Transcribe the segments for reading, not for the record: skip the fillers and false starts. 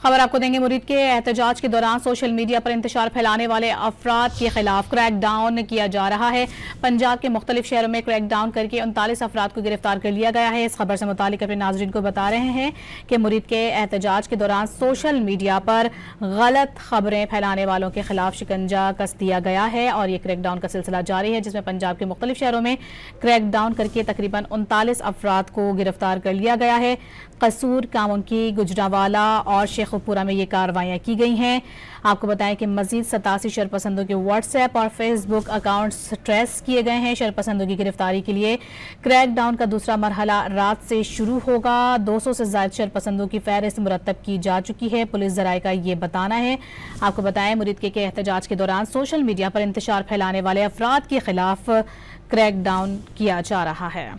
खबर आपको देंगे। मुरीद के एहतजाज के दौरान सोशल मीडिया पर इंतशार फैलाने वाले अफराद के खिलाफ क्रैक डाउन किया जा रहा है। पंजाब के मुख्तलिफ शहरों में क्रैक डाउन करके 39 अफराद को गिरफ्तार कर लिया गया है। इस खबर से मुतालिक अपने नाज़रीन को बता रहे हैं कि मुरीद के एहतजाज के दौरान सोशल मीडिया पर गलत खबरें फैलाने वालों के खिलाफ शिकंजा कस दिया गया है और ये क्रैक डाउन का सिलसिला जारी है, जिसमें पंजाब के मुख्तलिफ शहरों में क्रैक डाउन करके तकरीबन 39 अफराद को गिरफ्तार कर लिया गया है। कसूर, कामुनकी, गुजरावाला और शेखुपुरा में ये कार्रवाइयाँ की गई हैं। आपको बताएं कि मजीद 87 शरपसंदों के व्हाट्सएप और फेसबुक अकाउंट्स ट्रेस किए गए हैं। शरपसंदों की गिरफ्तारी के लिए क्रैक डाउन का दूसरा मरहला रात से शुरू होगा। 200 से ज्यादा शरपसंदों की फहरिस्त मुरतब की जा चुकी है, पुलिस ज़राए का ये बताना है। आपको बताएं मुरीद के एहतजाज के दौरान सोशल मीडिया पर इंतशार फैलाने वाले अफराद के खिलाफ क्रैक डाउन किया जा रहा है।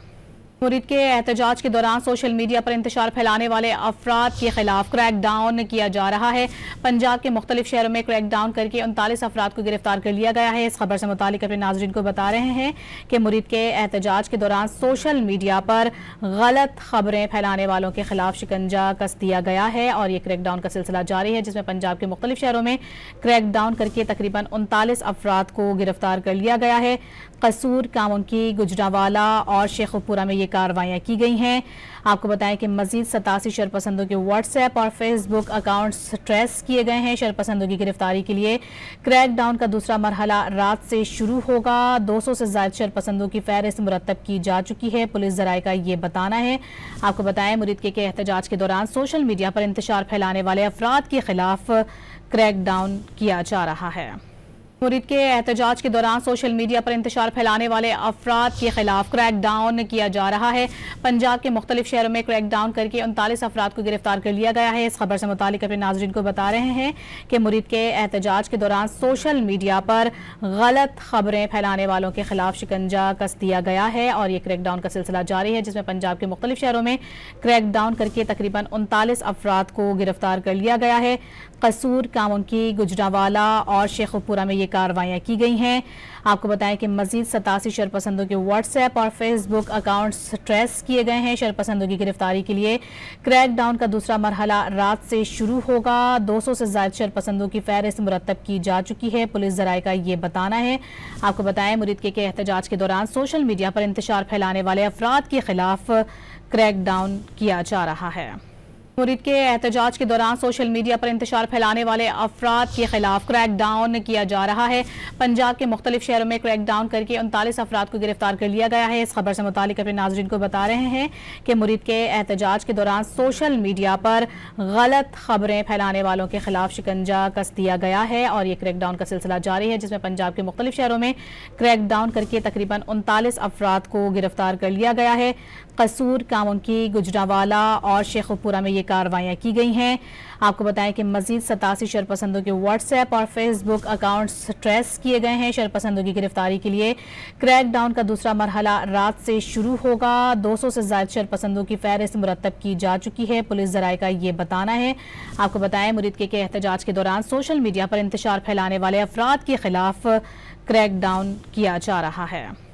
मुरीद के एहतजाज के दौरान सोशल मीडिया पर इंतशार फैलाने वाले अफराद के खिलाफ क्रैक डाउन किया जा रहा है। पंजाब के मुख्तलिफ शहरों में क्रैक डाउन करके 39 अफराद को गिरफ्तार कर लिया गया है। इस खबर से मुतालिक अपने नाज़रीन को बता रहे हैं कि मुरीद के एहतजाज के दौरान सोशल मीडिया पर गलत खबरें फैलाने वालों के खिलाफ शिकंजा कस दिया गया है और ये क्रैक डाउन का सिलसिला जारी है, जिसमें पंजाब के मुख्तलिफ शहरों में क्रैक डाउन करके तकरीबन 39 अफराद को गिरफ्तार कर लिया गया है। कसूर, कामुनकी, गुजरावाला और शेखुपुरा में ये कार्रवाइयाँ की गई हैं। आपको बताएं कि मजीद 87 शरपसंदों के व्हाट्सएप और फेसबुक अकाउंट्स ट्रेस किए गए हैं। शरपसंदों की गिरफ्तारी के लिए क्रैक डाउन का दूसरा मरहला रात से शुरू होगा। 200 से ज्यादा शरपसंदों की फहरिस्त मुरतब की जा चुकी है, पुलिस ज़राए का ये बताना है। आपको बताएं मुरीद के एहतजाज के दौरान सोशल मीडिया पर इंतशार फैलाने वाले अफराद के खिलाफ क्रैक डाउन किया जा रहा है। मुरीद के एहतजाज के दौरान सोशल मीडिया पर इंतशार फैलाने वाले अफराद के खिलाफ क्रैक डाउन किया जा रहा है। पंजाब के मुख्तलिफ शहरों में क्रैक डाउन करके 39 अफराद को गिरफ्तार कर लिया गया है। इस खबर से मुतालिक अपने नाज़रीन को बता रहे हैं कि मुरीद के एहतजाज के दौरान सोशल मीडिया पर गलत खबरें फैलाने वालों के खिलाफ शिकंजा कस दिया गया है और ये क्रैक डाउन का सिलसिला जारी है, जिसमें पंजाब के मुख्तलिफ शहरों में क्रैक डाउन करके तकरीबन 39 अफराद को गिरफ्तार कर लिया गया है। कसूर, कामुनकी, गुजरावाला और शेखुपुरा में ये कार्रवाइयाँ की गई हैं। आपको बताएं कि मजीद 87 शरपसंदों के व्हाट्सएप और फेसबुक अकाउंट्स ट्रेस किए गए हैं। शरपसंदों की गिरफ्तारी के लिए क्रैक डाउन का दूसरा मरहला रात से शुरू होगा। 200 से ज्यादा शरपसंदों की फहरिस्त मुरतब की जा चुकी है, पुलिस ज़राए का ये बताना है। आपको बताएं मुरीद के एहतजाज के दौरान सोशल मीडिया पर इंतशार फैलाने वाले अफराद के खिलाफ क्रैक डाउन किया जा रहा है। मुरीद के एहतजाज के दौरान सोशल मीडिया पर इंतशार फैलाने वाले अफराद के खिलाफ क्रैक डाउन किया जा रहा है। पंजाब के मुख्तलिफ शहरों में क्रैक डाउन करके 39 अफराद को गिरफ्तार कर लिया गया है। इस खबर से मुतालिक अपने नाज़रीन को बता रहे हैं कि मुरीद के एहतजाज के दौरान सोशल मीडिया पर गलत खबरें फैलाने वालों के खिलाफ शिकंजा कस दिया गया है और ये क्रैक डाउन का सिलसिला जारी है, जिसमें पंजाब के मुख्तलिफ शहरों में क्रैक डाउन करके तकरीबन 39 अफराद को गिरफ्तार कर लिया गया है। कसूर, कामुनकी, गुजरावाला और शेखुपुरा में ये कार्रवाइयाँ की गई हैं। आपको बताएं कि मजीद 87 शरपसंदों के व्हाट्सएप और फेसबुक अकाउंट्स ट्रेस किए गए हैं। शरपसंदों की गिरफ्तारी के लिए क्रैक डाउन का दूसरा मरहला रात से शुरू होगा। 200 से ज्यादा शरपसंदों की फहरिस्त मुरतब की जा चुकी है, पुलिस ज़राए का ये बताना है। आपको बताएं मुरीद के एहतजाज के दौरान सोशल मीडिया पर इंतशार फैलाने वाले अफराद के खिलाफ क्रैक डाउन किया जा रहा है।